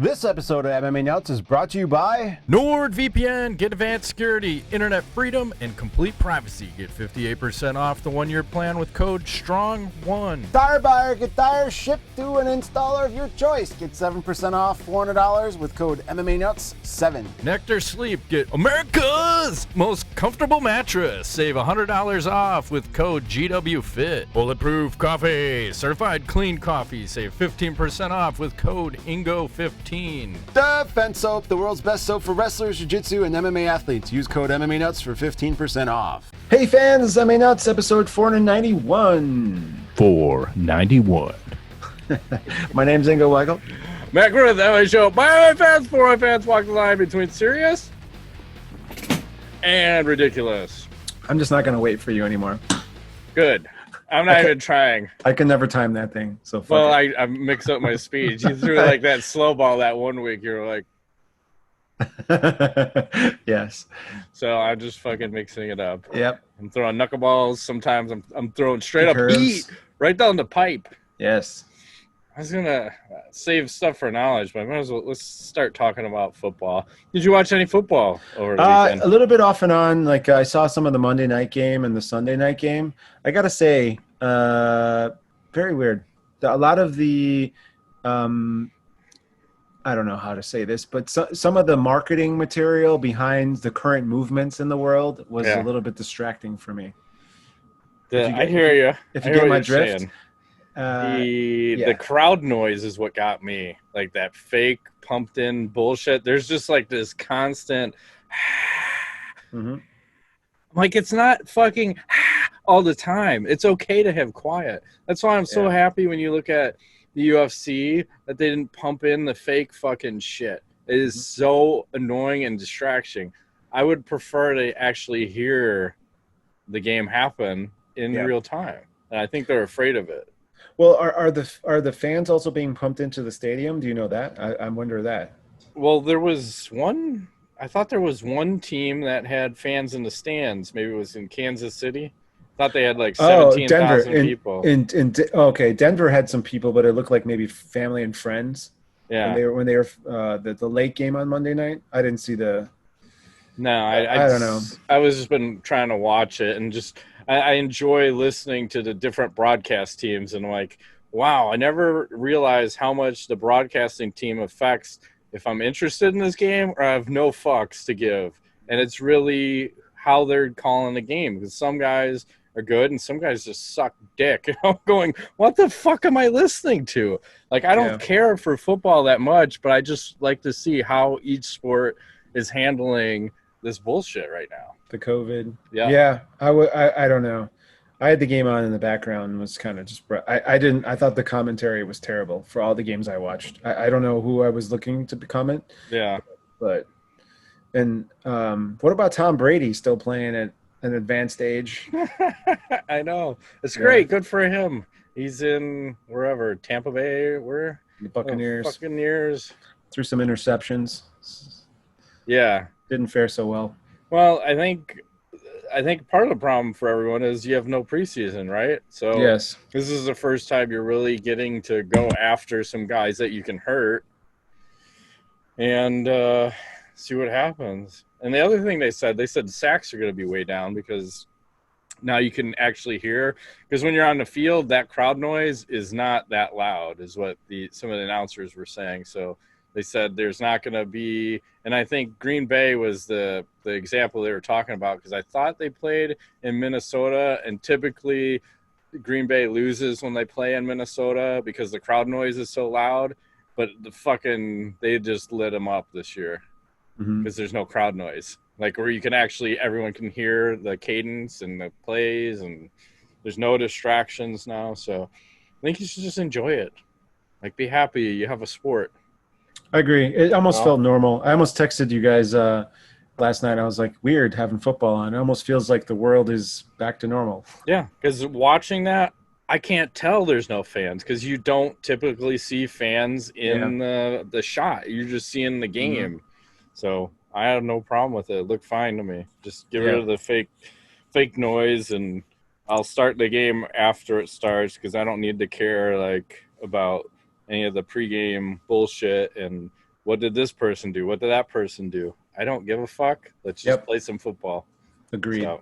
This episode of MMA Nuts is brought to you by NordVPN. Get advanced security, internet freedom, and complete privacy. Get 58% off the one-year plan with code STRONG1. Tire Buyer. Get tires shipped to an installer of your choice. Get 7% off $400 with code MMANUTS7. Nectar Sleep. Get America's most comfortable mattress. Save $100 off with code GWFIT. Bulletproof Coffee. Certified clean coffee. Save 15% off with code INGO15. Defense Soap, the world's best soap for wrestlers, jiu-jitsu, and MMA athletes. Use code MMANUTS for 15% off. Hey fans, MMA Nuts, episode 491. 491. My name's Ingo Weigel. Matt Griffith, MMA show. My fans, for my fans, walk the line between serious and ridiculous. I'm just not going to wait for you anymore. Good. I'm not even trying. I can never time that thing. So fuck well, it. I mix up my speech. You threw like that slow ball that one week. You were like, yes. So I'm just fucking mixing it up. Yep. I'm throwing knuckleballs. Sometimes I'm throwing straight up heat right down the pipe. Yes. I was gonna save stuff for knowledge, but I might as well, let's start talking about football. Did you watch any football over the weekend? A little bit off and on. Like I saw some of the Monday night game and the Sunday night game. I gotta say, very weird. A lot of the, I don't know how to say this, but some of the marketing material behind the current movements in the world was a little bit distracting for me. I hear you. If you get my drift. Saying. The crowd noise is what got me, like that fake pumped in bullshit. There's just like this constant I'm like, it's not fucking all the time. It's okay to have quiet. That's why I'm so happy when you look at the UFC that they didn't pump in the fake fucking shit. It is so annoying and distracting. I would prefer to actually hear the game happen in real time, and I think they're afraid of it. Well, are the fans also being pumped into the stadium? Do you know that? I wonder that. Well, there was one. I thought there was one team that had fans in the stands. Maybe it was in Kansas City. I thought they had like 17,000 people. Okay, Denver had some people, but it looked like maybe family and friends. Yeah. When they were the late game on Monday night. I didn't see the. No, I don't know. I was just been trying to watch it and just. I enjoy listening to the different broadcast teams, and like, wow, I never realized how much the broadcasting team affects if I'm interested in this game or I have no fucks to give. And it's really how they're calling the game, because some guys are good and some guys just suck dick. And I'm going, what the fuck am I listening to? Like, I don't care for football that much, but I just like to see how each sport is handling this bullshit right now. The COVID. Yeah. I don't know. I had the game on in the background and was kind of just I thought the commentary was terrible for all the games I watched. I don't know who I was looking to comment. Yeah. But what about Tom Brady still playing at an advanced age? I know. It's great. Good for him. He's in wherever, Tampa Bay, where? The Buccaneers. Buccaneers. Threw some interceptions. Yeah. Didn't fare so well. Well, I think part of the problem for everyone is you have no preseason, right? So yes, this is the first time you're really getting to go after some guys that you can hurt and see what happens. And the other thing they said sacks are going to be way down because now you can actually hear. Because when you're on the field, that crowd noise is not that loud, is what some of the announcers were saying. So they said there's not going to be, and I think Green Bay was the example they were talking about, because I thought they played in Minnesota, and typically Green Bay loses when they play in Minnesota because the crowd noise is so loud, but they just lit them up this year because there's no crowd noise. Like where you can actually, everyone can hear the cadence and the plays, and there's no distractions now. So I think you should just enjoy it. Like, be happy you have a sport. I agree. It almost felt normal. I almost texted you guys last night. I was like, weird having football on. It almost feels like the world is back to normal. Yeah, because watching that, I can't tell there's no fans, because you don't typically see fans in the shot. You're just seeing the game. So I have no problem with it. It looked fine to me. Just get rid of the fake noise, and I'll start the game after it starts, because I don't need to care about any of the pregame bullshit and what did this person do? What did that person do? I don't give a fuck. Let's just play some football. Agreed. So,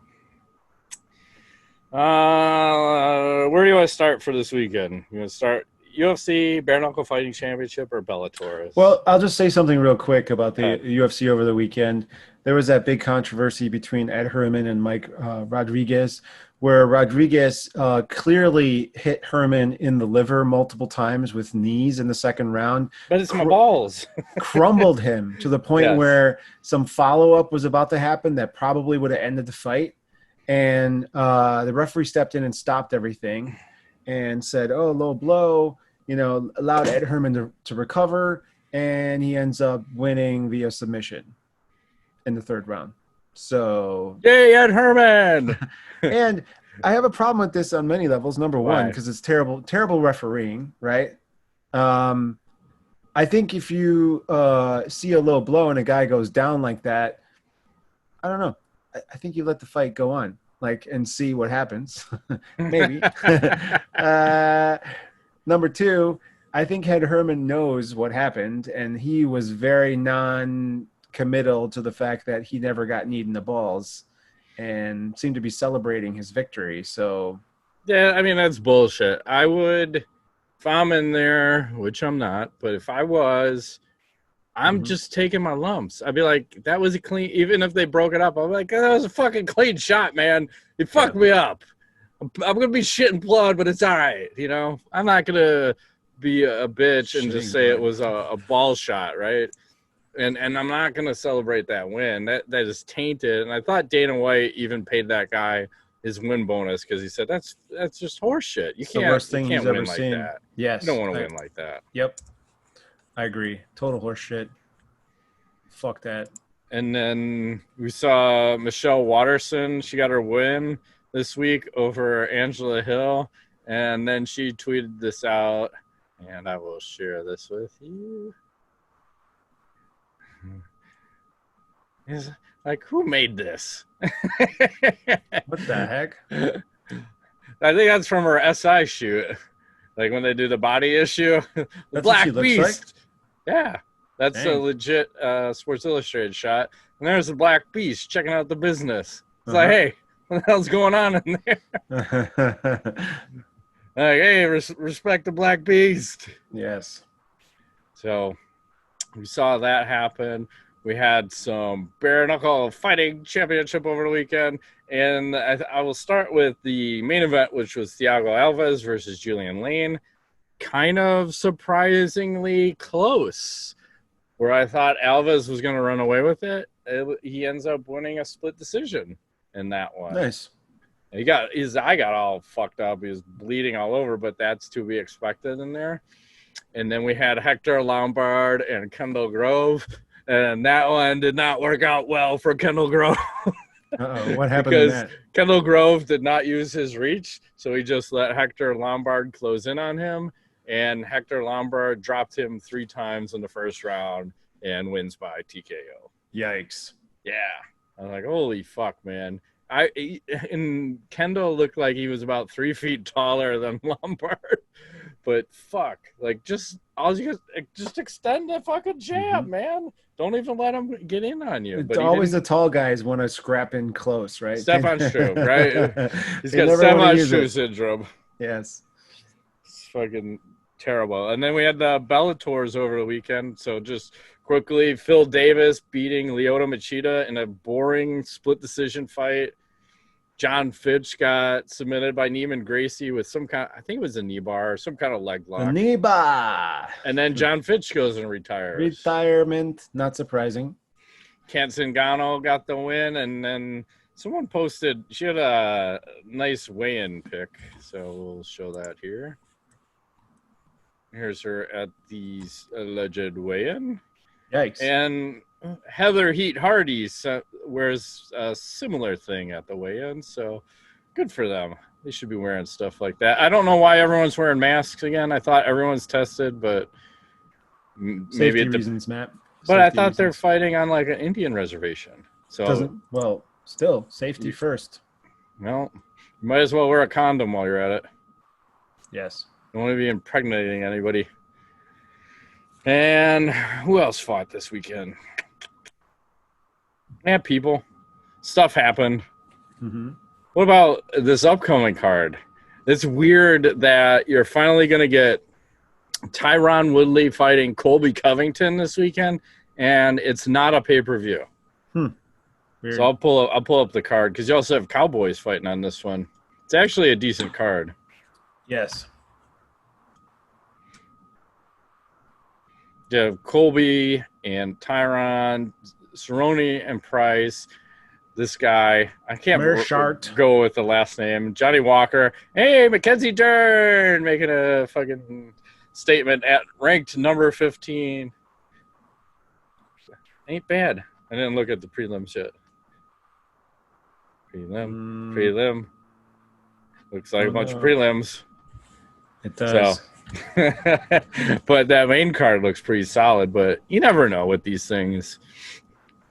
where do you want to start for this weekend? You want to start UFC, Bare Knuckle Fighting Championship, or Bellator? Well, I'll just say something real quick about the UFC over the weekend. There was that big controversy between Ed Herman and Mike Rodriguez, where Rodriguez clearly hit Herman in the liver multiple times with knees in the second round. But it's my balls. Crumbled him to the point where some follow-up was about to happen that probably would have ended the fight. And the referee stepped in and stopped everything and said, oh, low blow, allowed Ed Herman to recover, and he ends up winning via submission in the third round. So, yay, Ed Herman! And I have a problem with this on many levels. Number one, because it's terrible refereeing, right? I think if you see a low blow and a guy goes down like that, I don't know. I think you let the fight go on, and see what happens. Maybe. Number two, I think Ed Herman knows what happened, and he was very non-committal to the fact that he never got kneed in the balls and seemed to be celebrating his victory. So, yeah, I mean, that's bullshit. I would, if I'm in there, which I'm not, but if I was, I'm just taking my lumps. I'd be like, that was a clean, even if they broke it up, I'm like, that was a fucking clean shot, man. It fucked me up. I'm going to be shitting blood, but it's all right. I'm not going to be a bitch and just say it was a ball shot, right? And I'm not going to celebrate that win. That is tainted. And I thought Dana White even paid that guy his win bonus because he said, that's just horse shit. You can't, the worst thing he's ever seen. Like that. Yes. You don't want to win like that. Yep. I agree. Total horse shit. Fuck that. And then we saw Michelle Watterson. She got her win this week over Angela Hill. And then she tweeted this out, and I will share this with you. Is like, who made this? What the heck? I think that's from her SI shoot. Like when they do the body issue. The that's Black Beast. Like? Yeah. That's a legit Sports Illustrated shot. And there's the Black Beast checking out the business. It's like, hey, what the hell's going on in there? Like, hey, respect the Black Beast. Yes. So we saw that happen. We had some Bare Knuckle Fighting Championship over the weekend. And I will start with the main event, which was Thiago Alves versus Juliane Lane. Kind of surprisingly close. Where I thought Alves was going to run away with it, he ends up winning a split decision in that one. Nice. His eye got all fucked up. He was bleeding all over, but that's to be expected in there. And then we had Hector Lombard and Kendall Grove, and that one did not work out well for Kendall Grove. What happened in that? Kendall Grove did not use his reach, so he just let Hector Lombard close in on him. And Hector Lombard dropped him 3 times in the first round and wins by TKO. Yikes. Yeah. I'm like, holy fuck, man. And Kendall looked like he was about 3 feet taller than Lombard. But fuck. Just extend the fucking jab, man. Don't even let him get in on you. But always the tall guys want to scrap in close, right? Step-on-Stroke, right? He's got step-on-Stroke syndrome. Yes. It's fucking terrible. And then we had the Bellators over the weekend. So just quickly, Phil Davis beating Lyoto Machida in a boring split decision fight. John Fitch got submitted by Neiman Gracie with some kind, I think it was a knee bar or some kind of leg lock. A knee bar. And then John Fitch goes and retires. Retirement, not surprising. Kent Zingano got the win, and then someone posted, she had a nice weigh-in pic, so we'll show that here. Here's her at the alleged weigh-in. Yikes. And Heather Heat Hardy wears a similar thing at the weigh-in, so good for them. They should be wearing stuff like that. I don't know why everyone's wearing masks again. I thought everyone's tested, but maybe Safety reasons, Matt. But I thought they're fighting on like an Indian reservation. So still safety first. Well, you might as well wear a condom while you're at it. Yes. Don't want to be impregnating anybody. And who else fought this weekend? Yeah, people. Stuff happened. Mm-hmm. What about this upcoming card? It's weird that you're finally going to get Tyron Woodley fighting Colby Covington this weekend, and it's not a pay-per-view. Weird. So I'll pull up the card because you also have Cowboys fighting on this one. It's actually a decent card. Yes. You have Colby and Tyron, Cerrone and Price. This guy, I can't go with the last name. Johnny Walker. Hey, Mackenzie Dern making a fucking statement at ranked number 15. Ain't bad. I didn't look at the prelims yet. Prelim. Looks like a bunch of prelims. It does. So. But that main card looks pretty solid, but you never know with these things.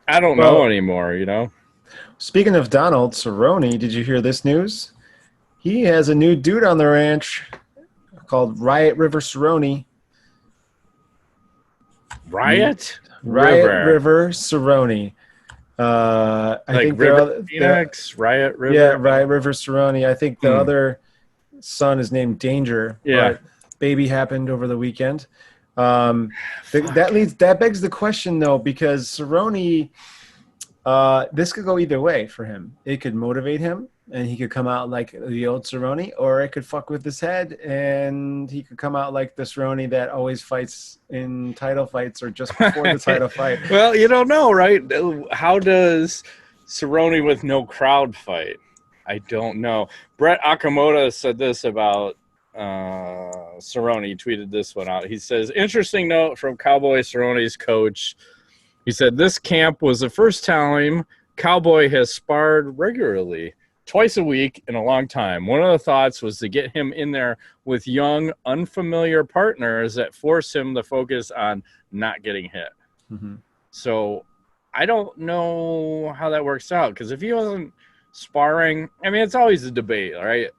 I don't know anymore, you know? Speaking of Donald Cerrone, did you hear this news? He has a new dude on the ranch called Riot River Cerrone. Riot River Cerrone. I think River Phoenix, Riot River. Yeah, Riot River Cerrone. I think the other son is named Danger. Yeah. But baby happened over the weekend. That begs the question though, because Cerrone, this could go either way for him. It could motivate him and he could come out like the old Cerrone, or it could fuck with his head and he could come out like the Cerrone that always fights in title fights or just before the title fight. Well, you don't know, right? How does Cerrone with no crowd fight? I don't know. Brett Okamoto said this about Cerrone. He tweeted this one out. He says, interesting note from Cowboy Cerrone's coach. He said, this camp was the first time Cowboy has sparred regularly, twice a week in a long time. One of the thoughts was to get him in there with young, unfamiliar partners that force him to focus on not getting hit. Mm-hmm. So I don't know how that works out, because if he wasn't sparring, I mean, it's always a debate, right?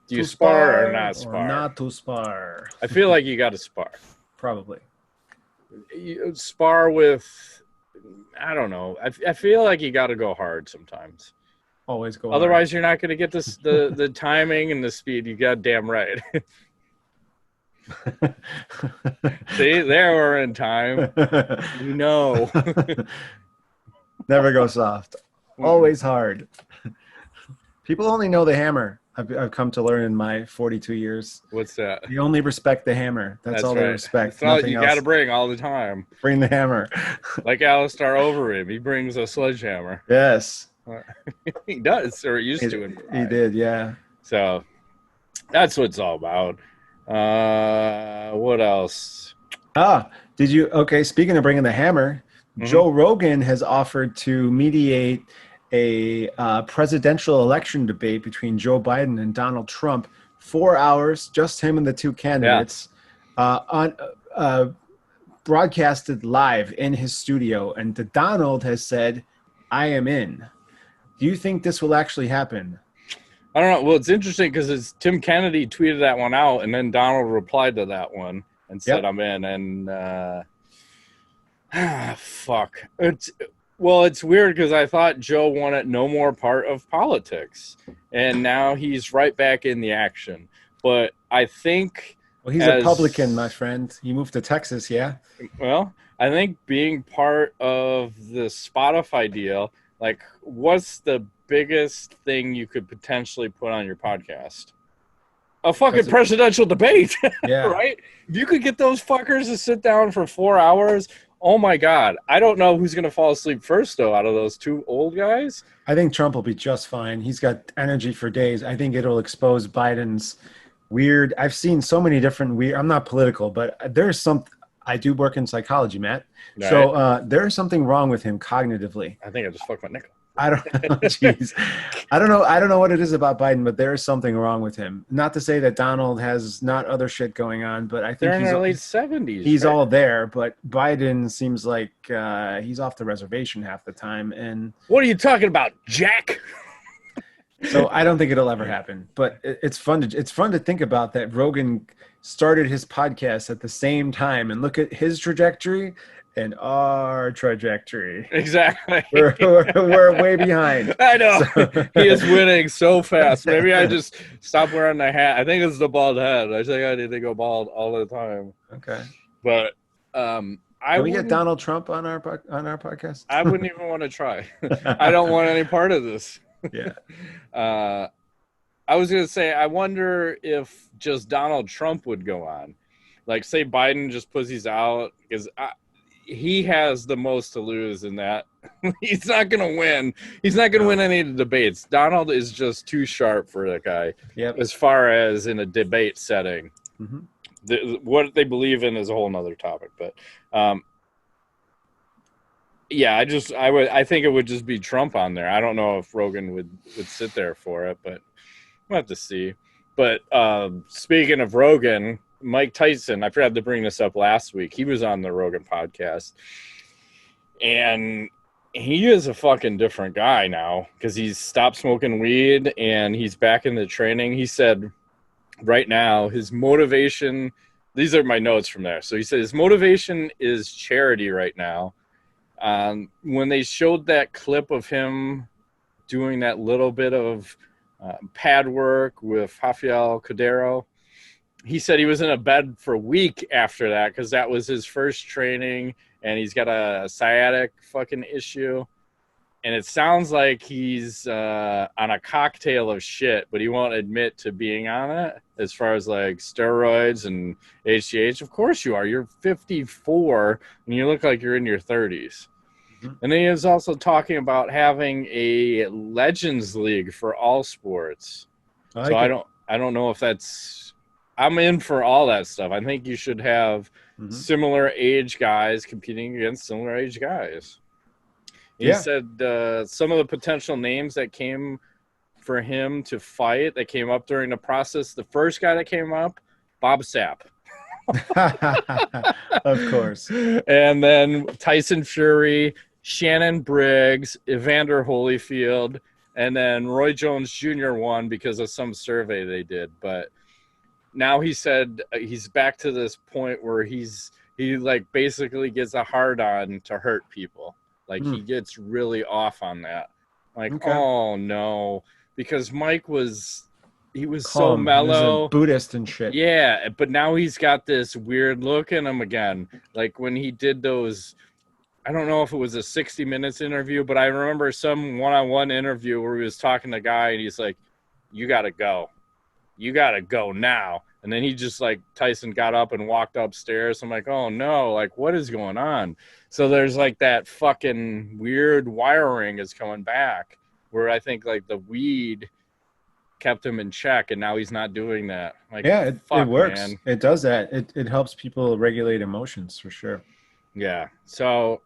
Do you spar or not spar? Or not to spar. I feel like you got to spar. Probably. You spar with, I don't know. I feel like you got to go hard sometimes. Always go Otherwise, you're not going to get this the timing and the speed. You got damn right. See, there we're in time. You know. Never go soft. Always hard. People only know the hammer. I've come to learn in my 42 years. What's that? You only respect the hammer. That's all right. they respect. That's all you got to bring all the time. Bring the hammer. Like Alistair Overeem. He brings a sledgehammer. Yes. He does, or used to. He did, yeah. So that's what it's all about. What else? Did you? Okay, speaking of bringing the hammer, Joe Rogan has offered to mediate a presidential election debate between Joe Biden and Donald Trump. 4 hours, just him and the two candidates, broadcasted live in his studio. And Donald has said, I am in. Do you think this will actually happen? I don't know. Well, it's interesting because Tim Kennedy tweeted that one out, and then Donald replied to that one and said, I'm in. And fuck. It's weird because I thought Joe wanted no more part of politics, and now he's right back in the action. But I think... Well, he's a Republican, my friend. He moved to Texas, yeah? Well, I think being part of the Spotify deal, like, what's the biggest thing you could potentially put on your podcast? A fucking presidential debate, yeah. Right? If you could get those fuckers to sit down for 4 hours... Oh, my God. I don't know who's going to fall asleep first, though, out of those two old guys. I think Trump will be just fine. He's got energy for days. I think it'll expose Biden's weird – I've seen so many different weird – I'm not political, but there's some – I do work in psychology, Matt. Right. So there's something wrong with him cognitively. I think I just fucked my nickel. I don't know. Jeez. I don't know what it is about Biden, but there is something wrong with him. Not to say that Donald has not other shit going on, but I think he's in their late 70s. He's all there, but Biden seems like he's off the reservation half the time. And what are you talking about, Jack? So I don't think it'll ever happen. But it's fun to think about that Rogan started his podcast at the same time, and look at his trajectory and our trajectory. Exactly. We're way behind. I know. So- He is winning so fast. Maybe I just stop wearing the hat. I think it's the bald head. I think I need to go bald all the time. Okay. But Can we get Donald Trump on our podcast? I wouldn't even want to try. I don't want any part of this. Yeah. I was going to say, I wonder if just Donald Trump would go on. Like, say Biden just pussies out, because he has the most to lose in that. He's not going to win. He's not going to win any of the debates. Donald is just too sharp for that guy. Yep. As far as in a debate setting. Mm-hmm. What they believe in is a whole nother topic. But, yeah, I think it would just be Trump on there. I don't know if Rogan would sit there for it, but we'll have to see. But speaking of Rogan, Mike Tyson, I forgot to bring this up last week. He was on the Rogan podcast, and he is a fucking different guy now because he's stopped smoking weed and he's back in the training. He said right now his motivation, these are my notes from there. So he said his motivation is charity right now. When they showed that clip of him doing that little bit of pad work with Rafael Cordero, he said he was in a bed for a week after that because that was his first training, and he's got a sciatic fucking issue. And it sounds like he's on a cocktail of shit, but he won't admit to being on it as far as like steroids and HGH. Of course you are. You're 54 and you look like you're in your 30s. Mm-hmm. And then he was also talking about having a Legends League for all sports. I don't know if that's, I'm in for all that stuff. I think you should have similar age guys competing against similar age guys. He said some of the potential names that came for him to fight that came up during the process. The first guy that came up, Bob Sapp. Of course. And then Tyson Fury, Shannon Briggs, Evander Holyfield, and then Roy Jones Jr. won because of some survey they did. But now he said he's back to this point where he like basically gets a hard on to hurt people. Like, he gets really off on that. Like, oh, no. Because Mike was so mellow. He was a Buddhist and shit. Yeah, but now he's got this weird look in him again. Like, when he did those, I don't know if it was a 60 Minutes interview, but I remember some one-on-one interview where he was talking to a guy, and he's like, you got to go. You got to go now. And then he just, like, Tyson got up and walked upstairs. I'm like, oh, no, like, what is going on? So there's, like, that fucking weird wiring is coming back where I think, like, the weed kept him in check, and now he's not doing that. Like, yeah, it works. Man. It does that. It helps people regulate emotions, for sure. Yeah. So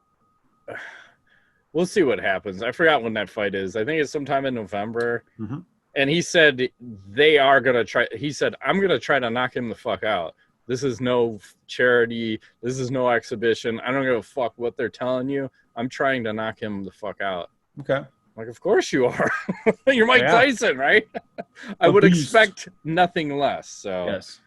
we'll see what happens. I forgot when that fight is. I think it's sometime in November. Mm-hmm. And he said they are going to try. He said, I'm going to try to knock him the fuck out. This is no charity. This is no exhibition. I don't give a fuck what they're telling you. I'm trying to knock him the fuck out. Okay. Like, of course you are. You're Mike Tyson, right? I would expect nothing less. So, yes.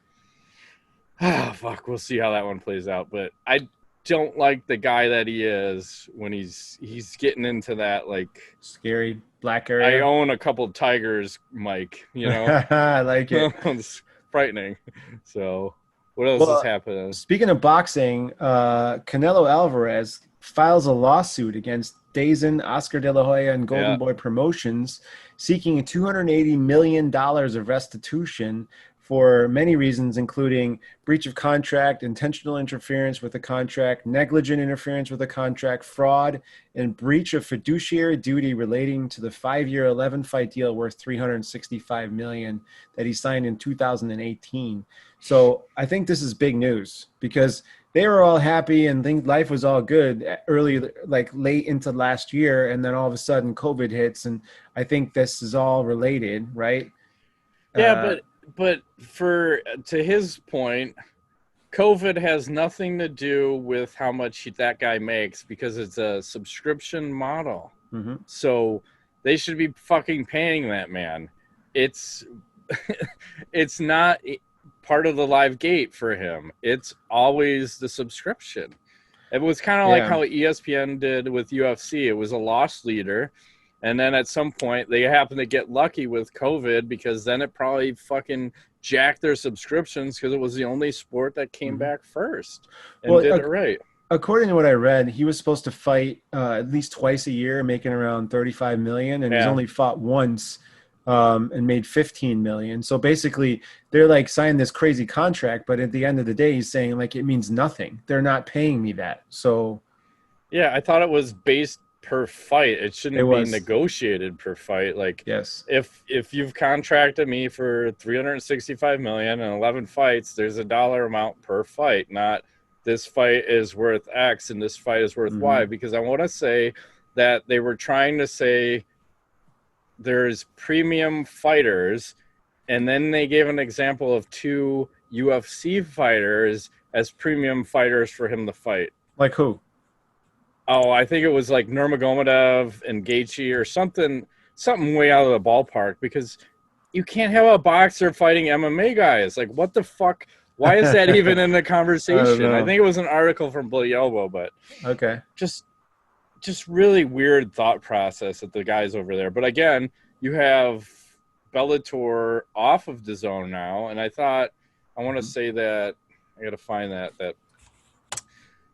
Fuck. We'll see how that one plays out. But I don't like the guy that he is when he's getting into that, like, scary black area. I own a couple tigers, Mike, you know. I like it. It's frightening. So what else is happening? Speaking of boxing, Canelo Alvarez files a lawsuit against DAZN, Oscar De La Hoya, and Golden Boy Promotions, seeking $280 million of restitution for many reasons, including breach of contract, intentional interference with a contract, negligent interference with a contract, fraud, and breach of fiduciary duty relating to the 5-year 11-fight deal worth $365 million that he signed in 2018. So I think this is big news because they were all happy and think life was all good early, like late into last year, and then all of a sudden COVID hits, and I think this is all related, right? Yeah, but to his point, COVID has nothing to do with how much that guy makes because it's a subscription model. Mm-hmm. So they should be fucking paying that man. It's not part of the live gate for him. It's always the subscription. It was kind of like how ESPN did with UFC. It was a loss leader. And then at some point, they happened to get lucky with COVID, because then it probably fucking jacked their subscriptions, because it was the only sport that came back first and did it right. According to what I read, he was supposed to fight at least twice a year, making around 35 million, and he's only fought once and made 15 million. So basically, they're like signing this crazy contract, but at the end of the day, he's saying like it means nothing. They're not paying me that. So yeah, I thought it was based per fight. It shouldn't be negotiated per fight. Like, yes, if you've contracted me for 365 million and 11 fights, there's a dollar amount per fight, not this fight is worth X and this fight is worth Y. Because I want to say that they were trying to say there's premium fighters, and then they gave an example of 2 UFC fighters as premium fighters for him to fight. Like who? Oh, I think it was like Nurmagomedov and Gaethje or something way out of the ballpark, because you can't have a boxer fighting MMA guys. Like, what the fuck? Why is that even in the conversation? I think it was an article from Bloody Elbow, but okay. Just really weird thought process at the guys over there. But again, you have Bellator off of DAZN now, and I want to say that I got to find that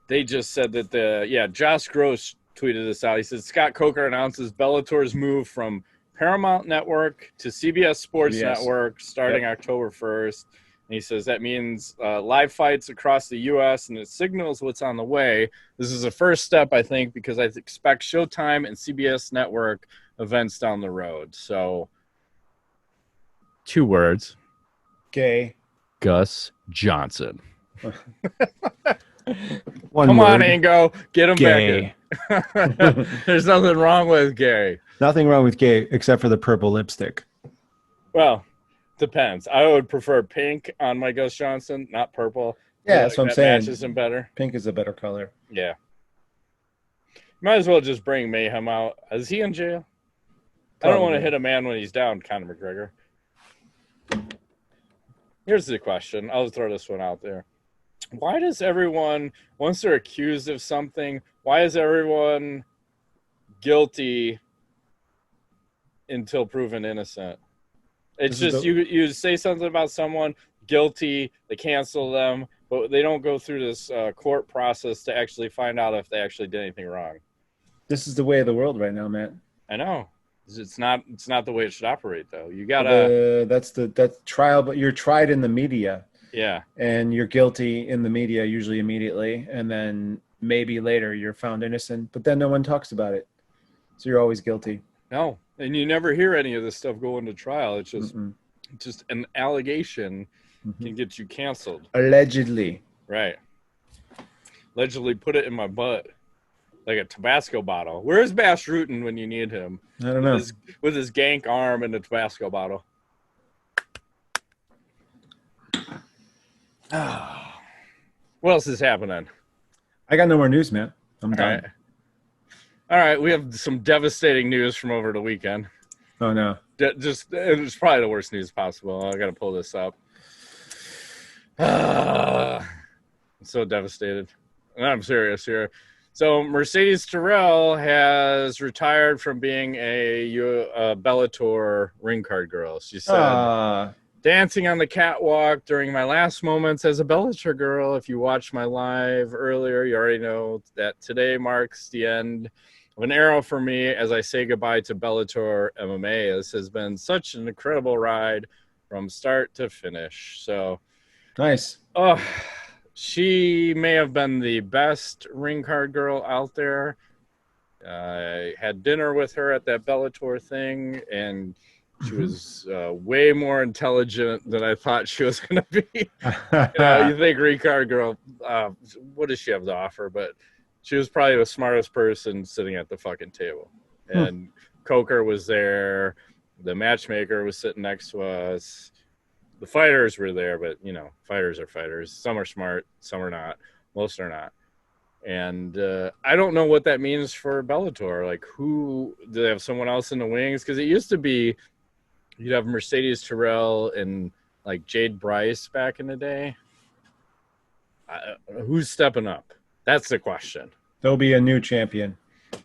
they just said that Josh Gross tweeted this out. He said Scott Coker announces Bellator's move from Paramount Network to CBS Sports Network starting October 1st. And he says that means live fights across the U.S. and it signals what's on the way. This is a first step, I think, because I expect Showtime and CBS Network events down the road. So, 2 words. Gay. Gus Johnson. Come on, Ingo. Get him back in. There's nothing wrong with gay. Nothing wrong with gay except for the purple lipstick. Well, depends. I would prefer pink on my Gus Johnson, not purple. Yeah, that's what I'm saying. Matches him better. Pink is a better color. Yeah. Might as well just bring Mayhem out. Is he in jail? Probably. I don't want to hit a man when he's down, Conor McGregor. Here's the question. I'll throw this one out there. Why does everyone, once they're accused of something, why is everyone guilty until proven innocent? It's just you say something about someone, guilty, they cancel them, but they don't go through this court process to actually find out if they actually did anything wrong. This is the way of the world right now, Matt. I know. It's not the way it should operate, though. You gotta. That's trial, but you're tried in the media. Yeah. And you're guilty in the media usually immediately, and then maybe later you're found innocent, but then no one talks about it. So you're always guilty. No, and you never hear any of this stuff going to trial. It's just an allegation can get you canceled. Allegedly. Right. Allegedly put it in my butt. Like a Tabasco bottle. Where's Bash Rutten when you need him? I don't know. With his gank arm and a Tabasco bottle. What else is happening? I got no more news, man. I'm done. All right, we have some devastating news from over the weekend. Oh, no. It's probably the worst news possible. I got to pull this up. I'm so devastated. And I'm serious here. So Mercedes Terrell has retired from being a Bellator ring card girl. She said, dancing on the catwalk during my last moments as a Bellator girl. If you watched my live earlier, you already know that today marks the end of an era for me as I say goodbye to Bellator MMA. This has been such an incredible ride from start to finish. So nice. She may have been the best ring card girl out there. I had dinner with her at that Bellator thing, and she was way more intelligent than I thought she was going to be. You think ring card girl, what does she have to offer? But she was probably the smartest person sitting at the fucking table. And Coker was there. The matchmaker was sitting next to us. The fighters were there, but, you know, fighters are fighters. Some are smart, some are not. Most are not. And I don't know what that means for Bellator. Like, who do they have someone else in the wings? Because it used to be you'd have Mercedes Terrell and like Jade Bryce back in the day. Who's stepping up? That's the question. There'll be a new champion.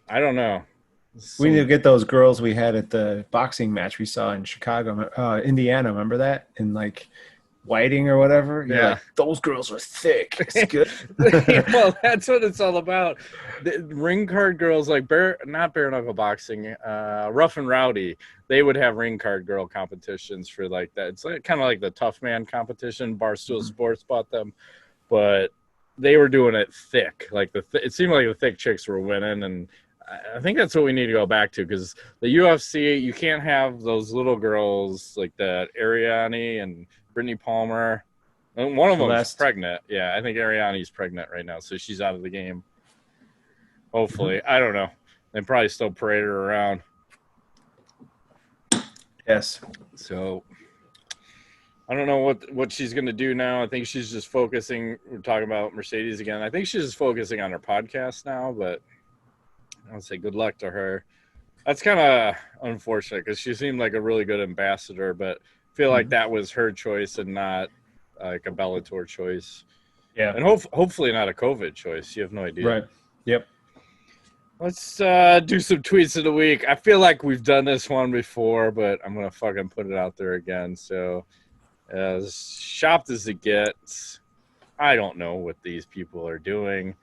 I don't know. We need to get those girls we had at the boxing match we saw in Chicago, Indiana. Remember that? In like Whiting or whatever. Yeah, like, those girls are thick. It's good. Well, that's what it's all about. The ring card girls, like not bare knuckle boxing, Rough and Rowdy. They would have ring card girl competitions for like that. It's like, kind of like the Tough Man competition. Barstool Sports bought them, but they were doing it thick. Like it seemed like the thick chicks were winning, and I think that's what we need to go back to, because the UFC, you can't have those little girls like that, Ariane and Brittany Palmer. And one of them is pregnant. Yeah, I think Ariane's pregnant right now, so she's out of the game. Hopefully. I don't know. They probably still parade her around. Yes. So I don't know what she's going to do now. I think she's just focusing. We're talking about Mercedes again. I think she's just focusing on her podcast now, but I would say good luck to her. That's kind of unfortunate because she seemed like a really good ambassador, but I feel like that was her choice and not like a Bellator choice. Yeah. And hopefully not a COVID choice. You have no idea. Right. Yep. Let's do some tweets of the week. I feel like we've done this one before, but I'm going to fucking put it out there again. So as shopped as it gets, I don't know what these people are doing.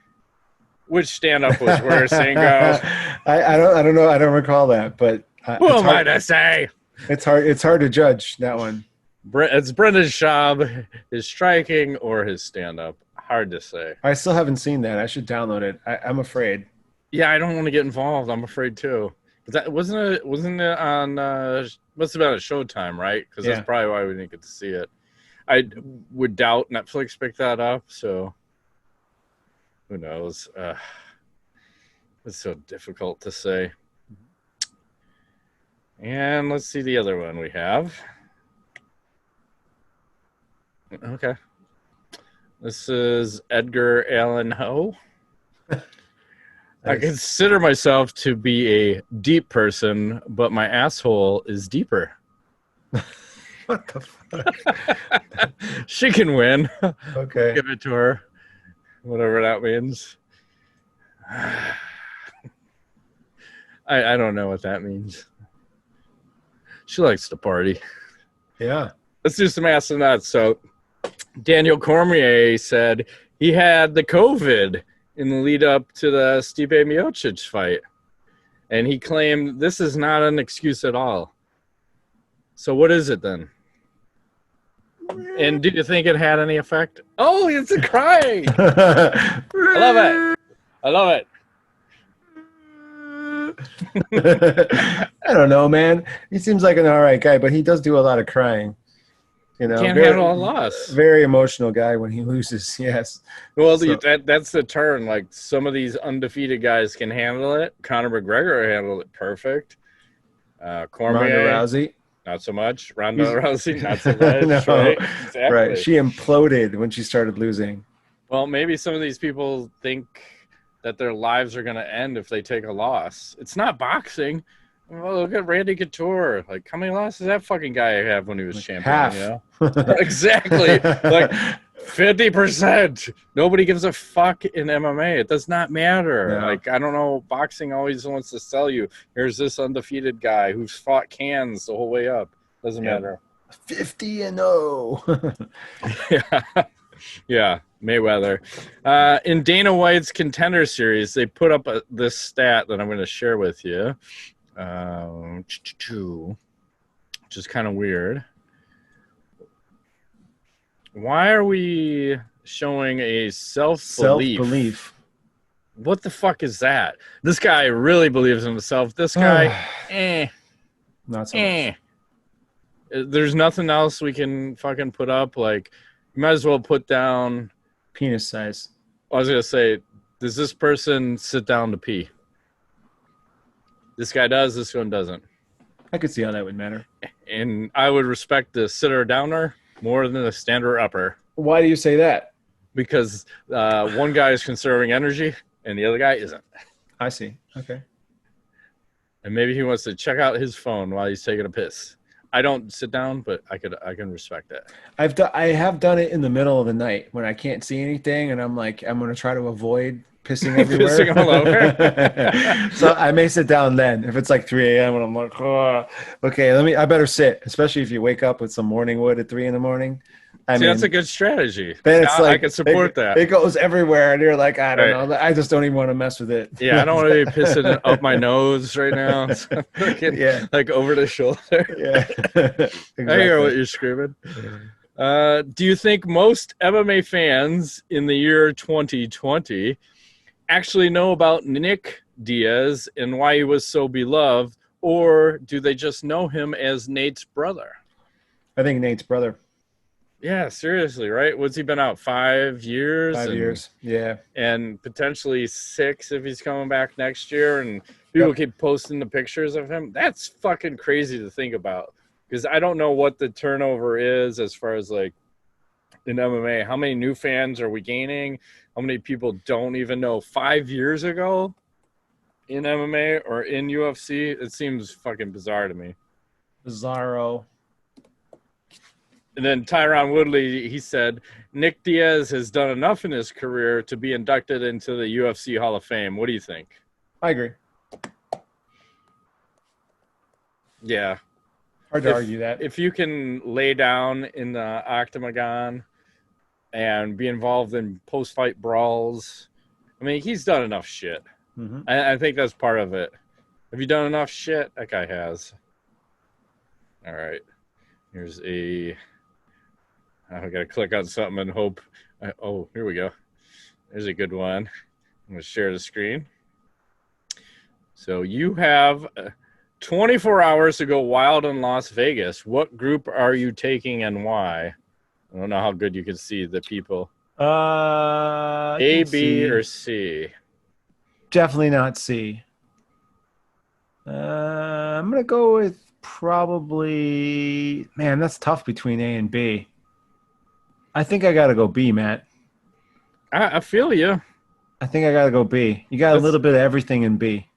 Which stand-up was worse, Zingano? I don't know. I don't recall that, but who am I to say? It's hard to judge that one. It's Brendan Schaub, his striking or his stand-up. Hard to say. I still haven't seen that. I should download it. I'm afraid. Yeah, I don't want to get involved. I'm afraid too. That wasn't it on must have been at Showtime, right? Because that's probably why we didn't get to see it. I would doubt Netflix picked that up, so who knows? It's so difficult to say. And let's see the other one we have. Okay. This is Edgar Allan Poe. I consider myself to be a deep person, but my asshole is deeper. What the fuck? She can win. Okay. Give it to her. Whatever that means. I don't know what that means. She likes to party. Yeah. Let's do some ass and nuts. So Daniel Cormier said he had the COVID in the lead up to the Stipe Miocic fight. And he claimed this is not an excuse at all. So what is it then? And do you think it had any effect? Oh, it's a crying. I love it. I love it. I don't know, man. He seems like an all right guy, but he does do a lot of crying. You know, can't handle a loss. Very emotional guy when he loses. Yes. Well, so, that's the turn. Like some of these undefeated guys can handle it. Conor McGregor handled it perfect. Cormier, Ronda Rousey, not so much. Ronda Rousey, not so much. No. Right? Exactly. Right. She imploded when she started losing. Well, maybe some of these people think that their lives are going to end if they take a loss. It's not boxing. Well, look at Randy Couture. Like, how many losses did that fucking guy have when he was champion? Half. You know? Exactly. Like 50%. Nobody gives a fuck in MMA. It does not matter. No. Like, I don't know. Boxing always wants to sell you. Here's this undefeated guy who's fought cans the whole way up. Doesn't matter. 50-0. Yeah. Yeah, Mayweather. In Dana White's Contender Series, they put up this stat that I'm going to share with you. Which is kind of weird. Why are we showing a self-belief? What the fuck is that? This guy really believes in himself. This guy, Not so much. There's nothing else we can fucking put up. Like, you might as well put down Penis size. I was going to say, does this person sit down to pee? This guy does, this one doesn't. I could see how that would matter. And I would respect the sitter downer more than the stander upper. Why do you say that? Because one guy is conserving energy and the other guy isn't. I see. Okay. And maybe he wants to check out his phone while he's taking a piss. I don't sit down, but I can respect that. I have done it in the middle of the night when I can't see anything, and I'm like, I'm gonna try to avoid pissing everywhere. Pissing all over. So I may sit down then if it's like 3 a.m. and I'm like, oh, okay, I better sit, especially if you wake up with some morning wood at 3 in the morning. I mean, that's a good strategy. Then it's like I can support that. It goes everywhere, and you're like, I don't know. I just don't even want to mess with it. Yeah, I don't want to be pissing up my nose right now. Yeah, like over the shoulder. Yeah, exactly. I hear what you're screaming. Do you think most MMA fans in the year 2020 actually know about Nick Diaz and why he was so beloved, or do they just know him as Nate's brother? I think Nate's brother. Yeah, seriously, right? What's he been out? 5 years? 5 years, yeah. And potentially 6 if he's coming back next year. And people keep posting the pictures of him. That's fucking crazy to think about. Because I don't know what the turnover is as far as like in MMA. How many new fans are we gaining? How many people don't even know 5 years ago in MMA or in UFC? It seems fucking bizarre to me. Bizarro. And then Tyron Woodley, he said, Nick Diaz has done enough in his career to be inducted into the UFC Hall of Fame. What do you think? I agree. Yeah. Hard to argue that. If you can lay down in the octagon and be involved in post-fight brawls, I mean, he's done enough shit. Mm-hmm. I think that's part of it. Have you done enough shit? That guy has. All right. Here's a... I got to click on something and hope. Oh, here we go. There's a good one. I'm going to share the screen. So you have 24 hours to go wild in Las Vegas. What group are you taking and why? I don't know how good you can see the people. A, B, or C? Definitely not C. I'm going to go with probably... Man, that's tough between A and B. I think I got to go B, Matt. I feel you. I think I got to go B. You got a little bit of everything in B.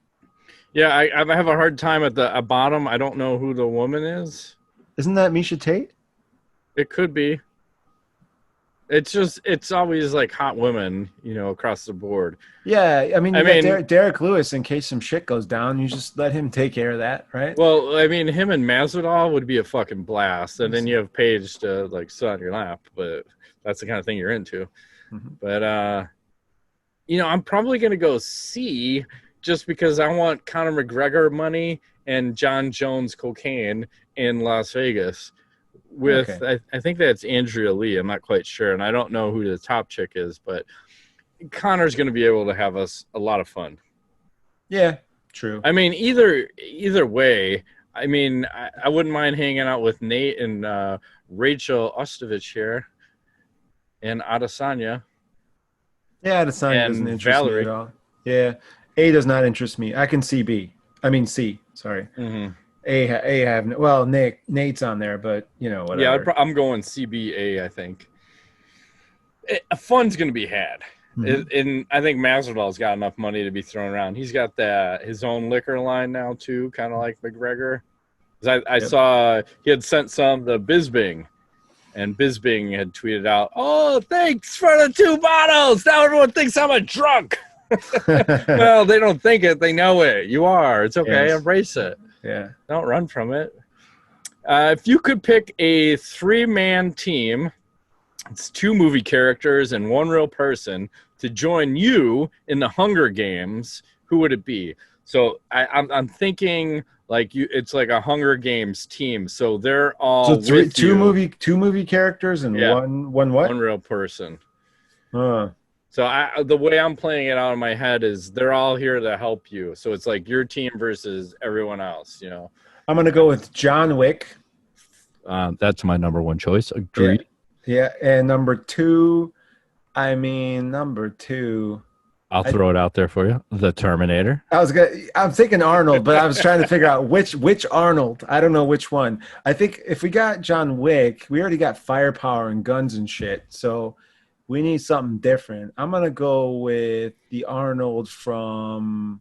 Yeah, I have a hard time at the bottom. I don't know who the woman is. Isn't that Misha Tate? It could be. It's always like hot women, across the board. Yeah, I mean, Derek Lewis, in case some shit goes down, you just let him take care of that, right? Well, I mean, him and Masvidal would be a fucking blast, and then you have Paige to like sit on your lap, but that's the kind of thing you're into. Mm-hmm. But I'm probably gonna go C just because I want Conor McGregor money and John Jones cocaine in Las Vegas. I think that's Andrea Lee. I'm not quite sure, and I don't know who the top chick is, but Connor's going to be able to have us a lot of fun. Yeah, true. I mean, either way, I mean, I wouldn't mind hanging out with Nate and Rachel Ostovich here, and Adesanya. Yeah, Adesanya doesn't interest me at all. Yeah, A does not interest me. I can see B. I mean C. Sorry. Mm-hmm. Nate's on there, but whatever. Yeah, I'm going CBA. I think fun's going to be had, and I think Masvidal's got enough money to be thrown around. He's got his own liquor line now too, kind of like McGregor. I saw he had sent some to Bisbing, and Bisbing had tweeted out, "Oh, thanks for the 2 bottles. Now everyone thinks I'm a drunk." Well, they don't think it; they know it. You are. It's okay. Yes. Embrace it. Yeah. Don't run from it. If you could pick a 3-man team, it's 2 movie characters and 1 real person to join you in the Hunger Games, who would it be? So I'm thinking like it's like a Hunger Games team. So they're all two movie characters and one what? 1 real person. So the way I'm playing it out in my head is they're all here to help you. So it's like your team versus everyone else, I'm going to go with John Wick. That's my number 1 choice. Agreed. Yeah. And number 2, I'll throw it out there for you. The Terminator. I'm thinking Arnold, but I was trying to figure out which Arnold. I don't know which one. I think if we got John Wick, we already got firepower and guns and shit. So we need something different. I'm going to go with the Arnold from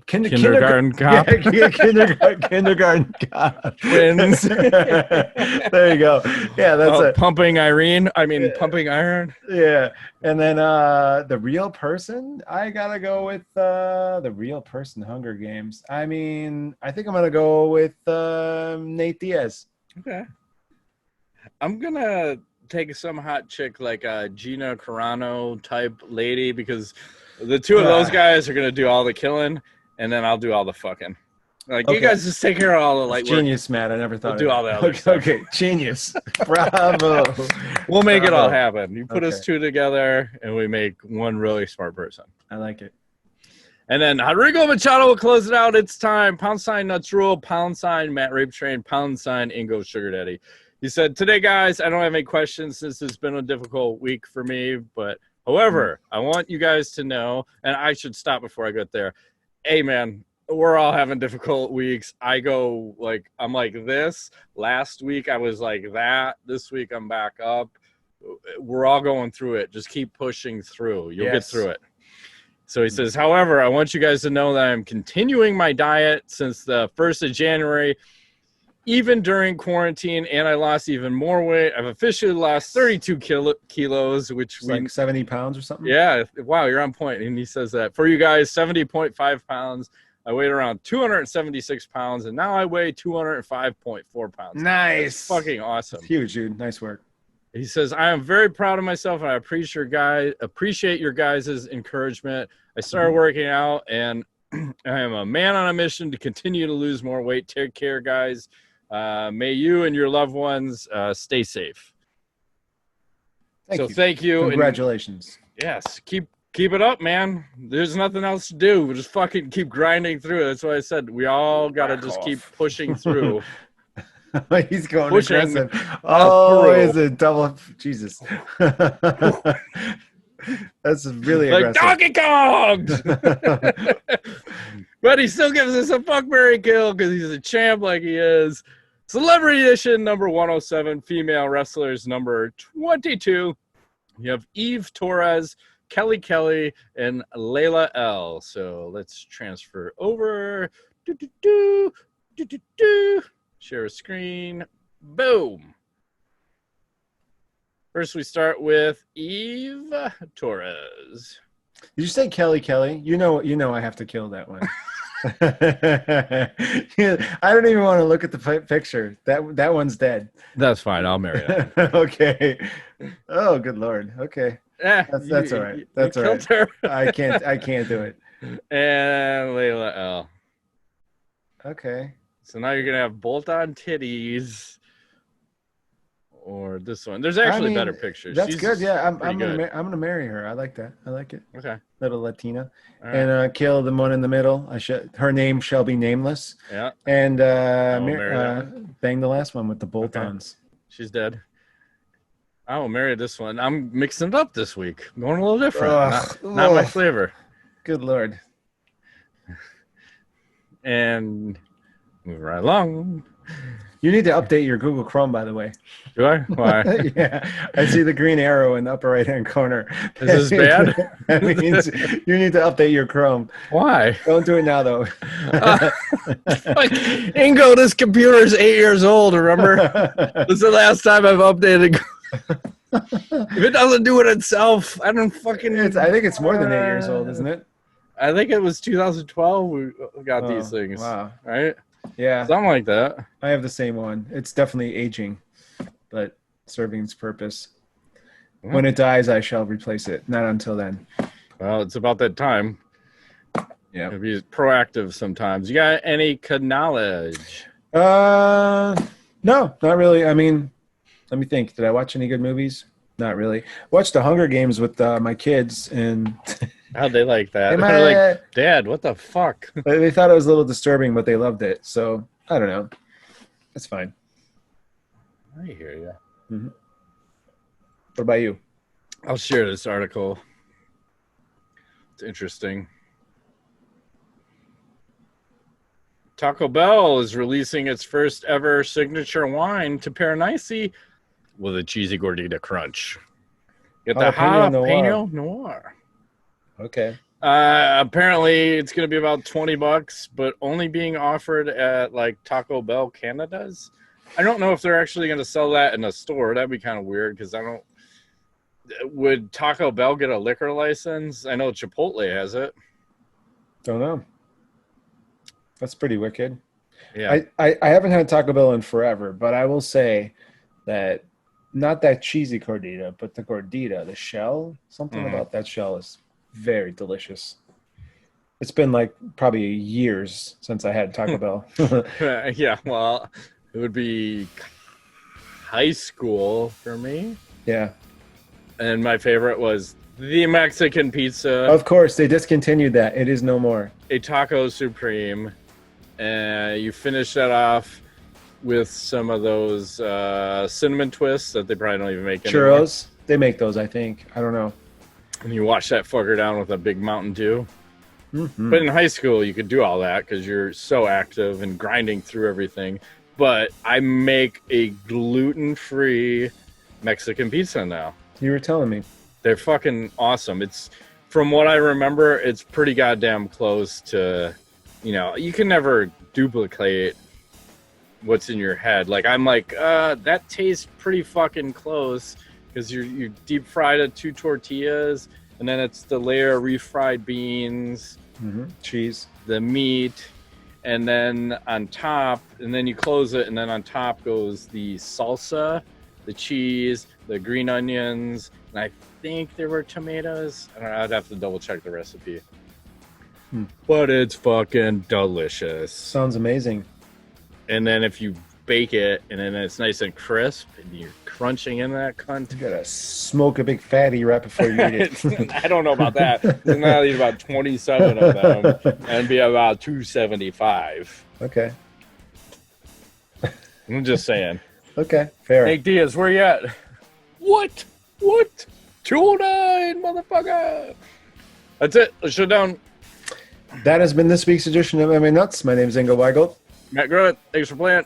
Kindergarten cop. Yeah, kindergarten cop. Twins. There you go. Yeah, that's it. Pumping Irene. I mean, pumping iron. Yeah. And then the real person, I gotta go with the real person Hunger Games. I mean, I think I'm gonna go with Nate Diaz. Okay. I'm gonna take some hot chick like a Gina Carano type lady, because the two of those guys are gonna do all the killing, and then I'll do all the fucking. Like, you guys just take care of all the light work. Genius, Matt. I never thought We'll do all the other stuff. Okay, genius. Bravo. We'll make it all happen. You put us two together, and we make one really smart person. I like it. And then Rodrigo Machado will close it out. It's time. # Nuts Rule, # Matt Rape Train, # Ingo Sugar Daddy. He said, today, guys, I don't have any questions since it's been a difficult week for me. But, however, I want you guys to know, and I should stop before I get there. Hey, man, we're all having difficult weeks. I'm like this. Last week, I was like that. This week, I'm back up. We're all going through it. Just keep pushing through. You'll get through it. So he says, however, I want you guys to know that I'm continuing my diet since the 1st of January. Even during quarantine, and I lost even more weight. I've officially lost 32 kilos, which it's like 70 pounds or something. Yeah. Wow, you're on point. And he says that for you guys, 70.5 pounds. I weighed around 276 pounds, and now I weigh 205.4 pounds. Nice. That's fucking awesome. It's huge, dude. Nice work. He says, I am very proud of myself, and I appreciate your guys' encouragement. I started working out, and I am a man on a mission to continue to lose more weight. Take care, guys. May you and your loved ones stay safe. Thank you. Congratulations. And yes, keep it up, man. There's nothing else to do. We'll just fucking keep grinding through. That's why I said we all got to just keep pushing through. He's going aggressive. Oh, is it double? Jesus. That's really like aggressive. Donkey Kong. But he still gives us a fuckberry kill because he's a champ like he is. Celebrity Edition number 107, female wrestlers number 22. You have Eve Torres, Kelly, and Layla L. So let's transfer over. Share a screen. Boom. First, we start with Eve Torres. Did you say Kelly? You know I have to kill that one. I don't even want to look at the picture. That one's dead. That's fine. I'll marry that. Okay. Oh, good Lord. Okay. That's all right. That's all right. Her. I can't do it. And Layla L. Okay. So now you're gonna have bolt-on titties, or this one. There's actually better pictures. That's good. Yeah, I'm good. gonna marry her. I like that. I like it. Okay. Little Latina, right. And kill the one in the middle. Her name shall be nameless. Yeah. And bang the last one with the bolt-ons. Okay. She's dead. I will marry this one. I'm mixing it up this week. I'm going a little different. Not my flavor. Good Lord. And move right along. You need to update your Google Chrome, by the way. Do I? Why? Yeah, I see the green arrow in the upper right-hand corner. Is this bad? That means you need to update your Chrome. Why? Don't do it now, though. Ingo, this computer is 8 years old, remember? This is the last time I've updated. If it doesn't do it itself, I don't fucking... I think it's more than 8 years old, isn't it? I think it was 2012 we got these things. Wow. Right? Yeah. Something like that. I have the same one. It's definitely aging, but serving its purpose. Yeah. When it dies, I shall replace it. Not until then. Well, it's about that time. Yeah. Be proactive sometimes. You got any knowledge? No, not really. I mean, let me think. Did I watch any good movies? Not really. Watched the Hunger Games with my kids, and how'd they like that? They're like, Dad, what the fuck? They thought it was a little disturbing, but they loved it. So I don't know. It's fine. I hear you. Mm-hmm. What about you? I'll share this article. It's interesting. Taco Bell is releasing its first ever signature wine to pair nicely with a cheesy gordita crunch. Get the jalapeno noir. Okay. Apparently it's going to be about $20, but only being offered at like Taco Bell Canada's. I don't know if they're actually going to sell that in a store. That'd be kind of weird because I don't. Would Taco Bell get a liquor license? I know Chipotle has it. Don't know. That's pretty wicked. Yeah. I haven't had Taco Bell in forever, but I will say that not that cheesy gordita, but the gordita, the shell, something about that shell is very delicious. It's been like probably years since I had Taco Bell. Yeah, well, it would be high school for me. Yeah. And my favorite was the Mexican pizza. Of course, they discontinued that. It is no more. A taco supreme. And you finish that off with some of those cinnamon twists that they probably don't even make anymore. Churros. They make those, I think. I don't know. And you wash that fucker down with a big Mountain Dew. Mm-hmm. But in high school, you could do all that because you're so active and grinding through everything. But I make a gluten-free Mexican pizza now. You were telling me. They're fucking awesome. It's, from what I remember, it's pretty goddamn close to, you know, you can never duplicate what's in your head. Like, I'm like, that tastes pretty fucking close because you deep fried it 2 tortillas, and then it's the layer of refried beans, cheese, the meat, and then on top, and then you close it, and then on top goes the salsa, the cheese, the green onions, and I think there were tomatoes. I don't know, I'd have to double check the recipe. But it's fucking delicious. Sounds amazing. And then if you bake it, and then it's nice and crisp, and you're crunching in that cunt. You gotta smoke a big fatty right before you eat it. I don't know about that. I'm gonna eat about 27 of them and be about 275. Okay. I'm just saying. Okay, fair. Hey, Diaz, where you at? What? 209, motherfucker. That's it. Let's shut down. That has been this week's edition of MMA Nuts. My name is Ingo Weigel. Matt Gruitt, thanks for playing.